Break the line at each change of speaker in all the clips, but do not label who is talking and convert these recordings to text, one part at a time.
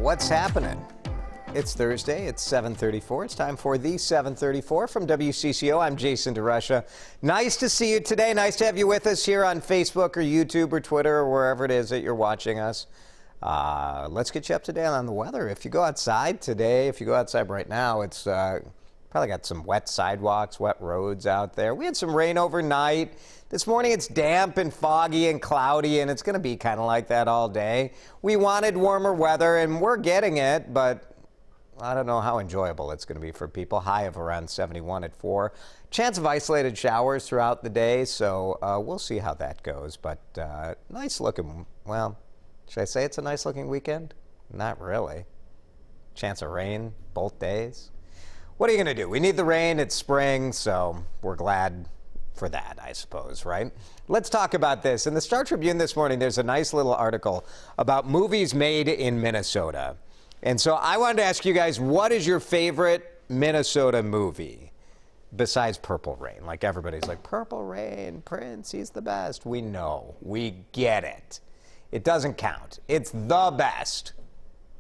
what's happening? It's Thursday, it's 7:34. It's time for the 7:34 from WCCO. I'm Jason DeRusha. Nice to see you today. Nice to have you with us here on Facebook or YouTube or Twitter or wherever it is that you're watching us. Let's get you up to date on the weather. If you go outside today, if you go outside right now, it's probably got some wet sidewalks, wet roads out there. We had some rain overnight. This morning it's damp and foggy and cloudy, and it's going to be kind of like that all day. We wanted warmer weather, and we're getting it, but I don't know how enjoyable it's going to be for people. High of around 71 at 4. Chance of isolated showers throughout the day, so we'll see how that goes. But nice looking, well, should I say it's a nice looking weekend? Not really. Chance of rain both days. What are you going to do? We need the rain. It's spring, so we're glad for that, I suppose, right? Let's talk about this. In the Star Tribune this morning, there's a nice little article about movies made in Minnesota. And so I wanted to ask you guys, what is your favorite Minnesota movie besides Purple Rain? Like everybody's like, Purple Rain, Prince, he's the best. We know. We get it. It doesn't count. It's the best.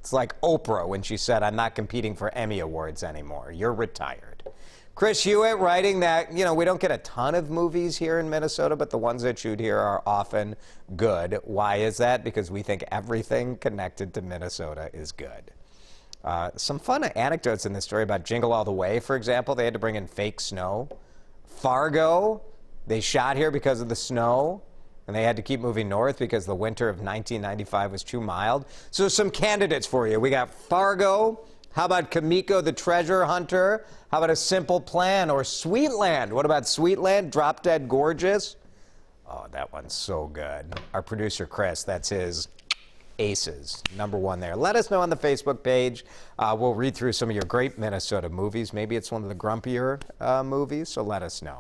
It's like Oprah when she said, I'm not competing for Emmy Awards anymore. You're retired. Chris Hewitt writing that, we don't get a ton of movies here in Minnesota, but the ones that shoot here are often good. Why is that? Because we think everything connected to Minnesota is good. Some fun anecdotes in this story about Jingle All the Way, for example. They had to bring in fake snow. Fargo, they shot here because of the snow, and they had to keep moving north because the winter of 1995 was too mild. So some candidates for you. We got Fargo. How about Kamiko the Treasure Hunter? How about A Simple Plan or Sweetland? What about Sweetland? Drop Dead Gorgeous? Oh, that one's so good. Our producer, Chris, that's his aces. #1 there. Let us know on the Facebook page. We'll read through some of your great Minnesota movies. Maybe it's one of the grumpier movies, so let us know.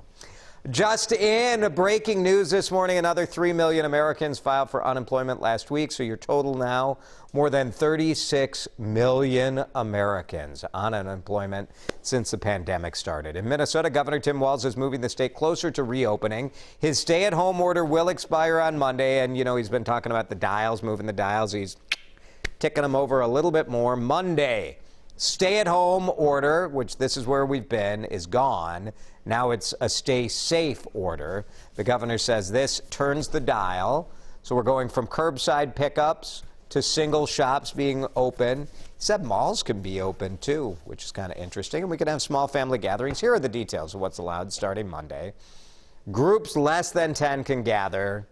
Just in, breaking news this morning, another 3 million Americans filed for unemployment last week, so your total now, more than 36 million Americans on unemployment since the pandemic started. In Minnesota, Governor Tim Walz is moving the state closer to reopening. His stay-at-home order will expire on Monday, and, he's been talking about the dials, moving the dials. He's ticking them over a little bit more. Monday, stay-at-home order, which this is where we've been, is gone. Now it's a stay safe order. The governor says this turns the dial. So we're going from curbside pickups to single shops being open. He said malls can be open too, which is kind of interesting. And we can have small family gatherings. Here are the details of what's allowed starting Monday. Groups less than 10 can gather.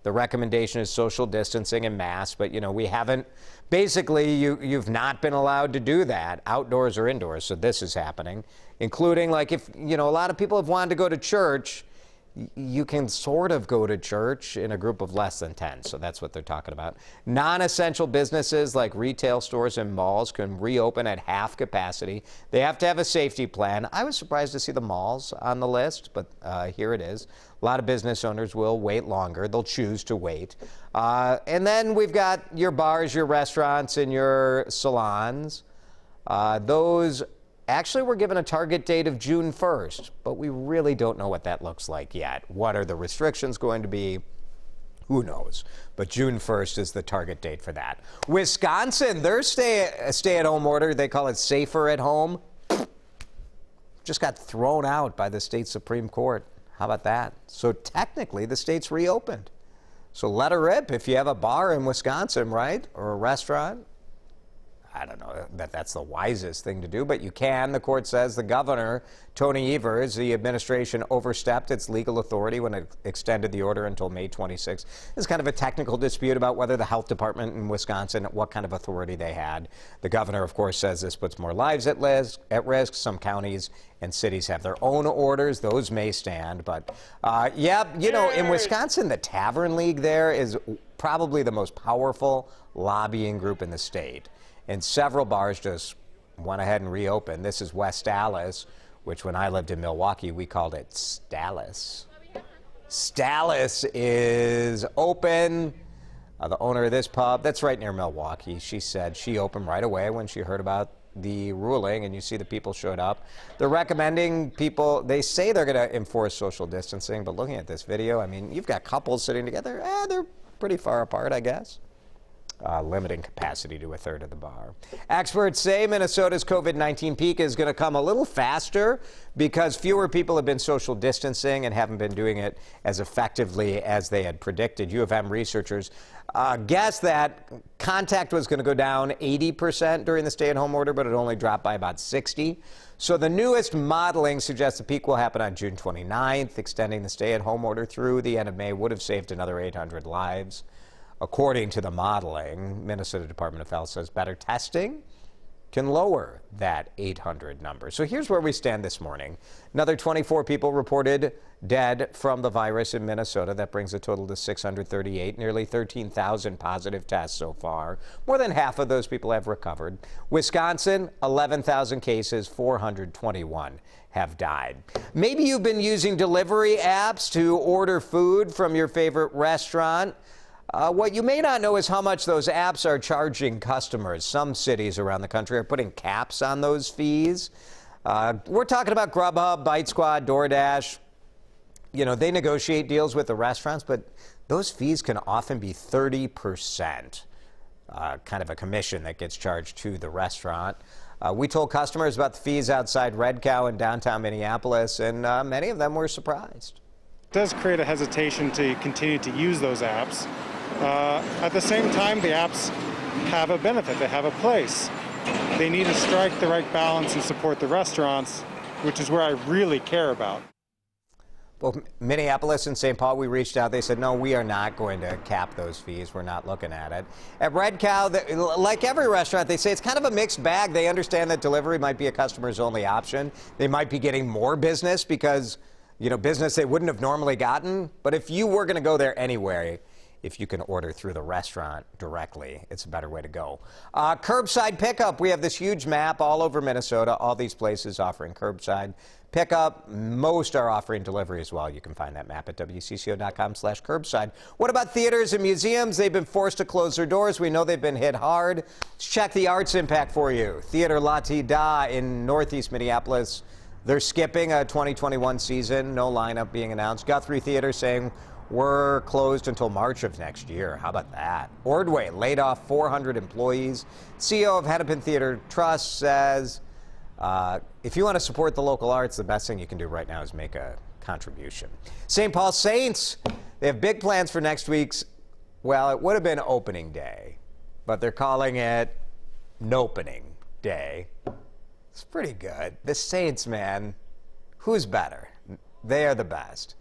The recommendation is social distancing and masks, but we haven't, basically you've not been allowed to do that outdoors or indoors, so this is happening, including like if, a lot of people have wanted to go to church, you can sort of go to church in a group of less than 10, so that's what they're talking about. Non-essential businesses like retail stores and malls can reopen at half capacity. They have to have a safety plan. I was surprised to see the malls on the list, but here it is. A lot of business owners will wait longer. They'll choose to wait. And then we've got your bars, your restaurants, and your salons. Those actually were given a target date of June 1st, but we really don't know what that looks like yet. What are the restrictions going to be? Who knows? But June 1st is the target date for that. Wisconsin, their stay-at-home order, they call it Safer at Home, just got thrown out by the state Supreme Court. How about that? So technically, the state's reopened. So let her rip if you have a bar in Wisconsin, right? Or a restaurant. I don't know that that's the wisest thing to do, but you can. The court says the governor, Tony Evers, the administration overstepped its legal authority when it extended the order until May 26. There's kind of a technical dispute about whether the health department in Wisconsin, what kind of authority they had. The governor, of course, says this puts more lives at risk. Some counties and cities have their own orders. Those may stand. But, in Wisconsin, the Tavern League there is probably the most powerful lobbying group in the state. And several bars just went ahead and reopened. This is West Allis, which when I lived in Milwaukee, we called it Stallis. Stallis is open. The owner of this pub, that's right near Milwaukee, she said she opened right away when she heard about the ruling, and you see the people showed up. They're recommending people, they say they're going to enforce social distancing, but looking at this video, I mean, you've got couples sitting together, they're pretty far apart, I guess. limiting capacity to a third of the bar. Experts say Minnesota's COVID-19 peak is going to come a little faster because fewer people have been social distancing and haven't been doing it as effectively as they had predicted. U of M researchers guessed that contact was going to go down 80% during the stay-at-home order, but it only dropped by about 60. So the newest modeling suggests the peak will happen on June 29th. Extending the stay-at-home order through the end of May would have saved another 800 lives. According to the modeling, Minnesota Department of Health says better testing can lower that 800 number. So here's where we stand this morning. Another 24 people reported dead from the virus in Minnesota. That brings the total to 638, nearly 13,000 positive tests so far. More than half of those people have recovered. Wisconsin, 11,000 cases, 421 have died. Maybe you've been using delivery apps to order food from your favorite restaurant. What you may not know is how much those apps are charging customers. Some cities around the country are putting caps on those fees. We're talking about Grubhub, Bite Squad, DoorDash. You know, they negotiate deals with the restaurants, but those fees can often be 30%, kind of a commission that gets charged to the restaurant. We told customers about the fees outside Red Cow in downtown Minneapolis, and many of them were surprised.
It does create a hesitation to continue to use those apps. At the same time, the apps have a benefit. They have a place. They need to strike the right balance and support the restaurants, which is where I really care about.
Well, Minneapolis and St. Paul, we reached out. They said, no, we are not going to cap those fees. We're not looking at it. At Red Cow, like every restaurant, they say it's kind of a mixed bag. They understand that delivery might be a customer's only option. They might be getting more business because, you know, business they wouldn't have normally gotten. But if you were going to go there anyway, if you can order through the restaurant directly, it's a better way to go. Curbside pickup. We have this huge map all over Minnesota, all these places offering curbside pickup. Most are offering delivery as well. You can find that map at WCCO.com/curbside. What about theaters and museums? They've been forced to close their doors. We know they've been hit hard. Let's check the arts impact for you. Theater La Ti Da in Northeast Minneapolis. They're skipping a 2021 season. No lineup being announced. Guthrie Theater saying we're closed until March of next year. How about that? Ordway laid off 400 employees. CEO of Hennepin Theater Trust says if you want to support the local arts, the best thing you can do right now is make a contribution. St. Paul Saints, they have big plans for next week's, well, it would have been opening day, but they're calling it Nopening Day. It's pretty good. The Saints, man, who's better? They are the best.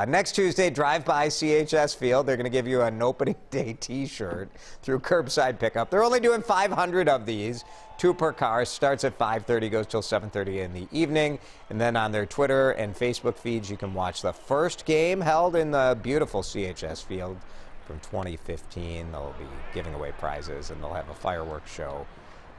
Next Tuesday, drive by CHS Field. They're going to give you an opening day T-shirt through curbside pickup. They're only doing 500 of these, 2 per car. Starts at 5:30, goes till 7:30 in the evening. And then on their Twitter and Facebook feeds, you can watch the first game held in the beautiful CHS Field from 2015. They'll be giving away prizes, and they'll have a fireworks show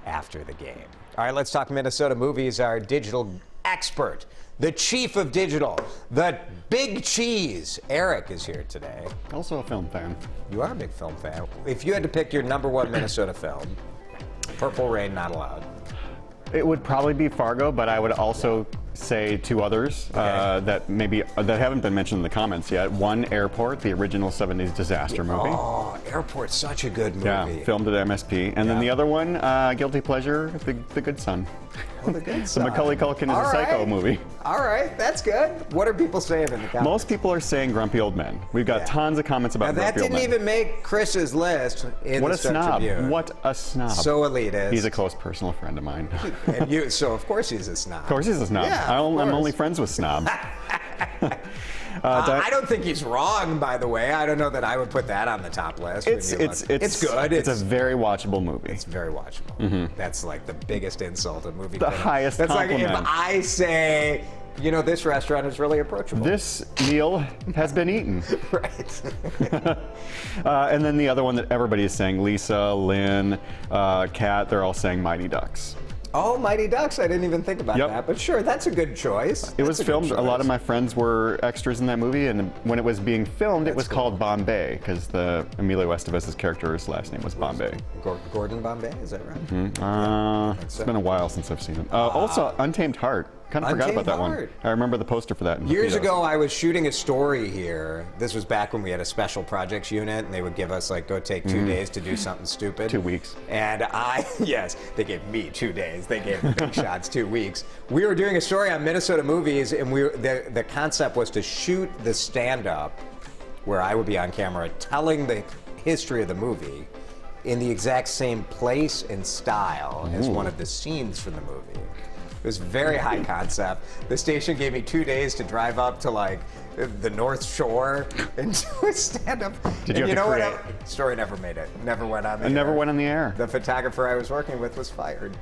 after the game. All right, let's talk Minnesota movies. Our digital expert, the chief of digital, the big cheese, Eric is here today.
Also a film fan.
You are a big film fan. If you had to pick your #1 Minnesota film, Purple Rain, not allowed.
It would probably be Fargo, but I would also say 2 others that haven't been mentioned in the comments yet. One, Airport, the original 70s disaster movie.
Oh, Airport's such a good movie.
Yeah, filmed at MSP. And then the other one, Guilty Pleasure, The Good Son.
Oh, The Good Son.
The Macaulay Culkin is a Psycho movie.
All right, that's good. What are people saying in the comments?
Most people are saying Grumpy Old Men. We've got tons of comments about Grumpy Old Men.
That didn't even make Chris's list in
What
the
a snob.
Tribune.
What a snob.
So elitist.
He's a close personal friend of mine.
And you, so of course he's a snob.
Of course he's a snob.
Yeah,
I'm only friends with snobs.
I don't think he's wrong, by the way. I don't know that I would put that on the top list.
It's
good.
It's a very watchable movie.
It's very watchable. That's like the biggest insult a movie
The highest compliment.
That's like if I say, you know, this restaurant is really approachable.
This meal has been eaten.
Right.
And then the other one that everybody is saying, Lisa, Lynn, Kat, they're all saying Mighty Ducks.
Oh, Mighty Ducks. I didn't even think about that. But sure, that's a good choice.
It was filmed, a lot of my friends were extras in that movie, and when it was being filmed, it was called Bombay, because Emilio Estevez's character's last name was Bombay.
Gordon Bombay, is that right?
It's been a while since I've seen it. Also, Untamed Heart, kind of forgot
Untamed
about that
Heart.
one. I remember the poster for that. in
Years
Rapidos.
ago, I was shooting a story here. This was back when we had a special projects unit, and they would give us, like, go take 2 days to do something stupid.
2 weeks.
And yes, they gave me 2 days. They gave the big shots 2 weeks. We were doing a story on Minnesota movies, and the concept was to shoot the stand-up where I would be on camera telling the history of the movie in the exact same place and style as one of the scenes from the movie. It was very high concept. The station gave me 2 days to drive up to like the North Shore and do a stand-up.
Did you
And
have to
know
create?
what? Story never made it. Never went on the
It
air.
never went on the air.
The photographer I was working with was fired.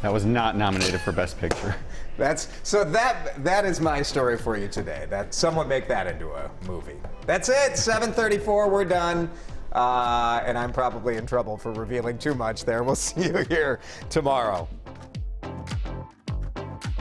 That was not nominated for Best Picture.
That is my story for you today. That someone make that into a movie. That's it. 7:34. We're done. And I'm probably in trouble for revealing too much there. We'll see you here tomorrow.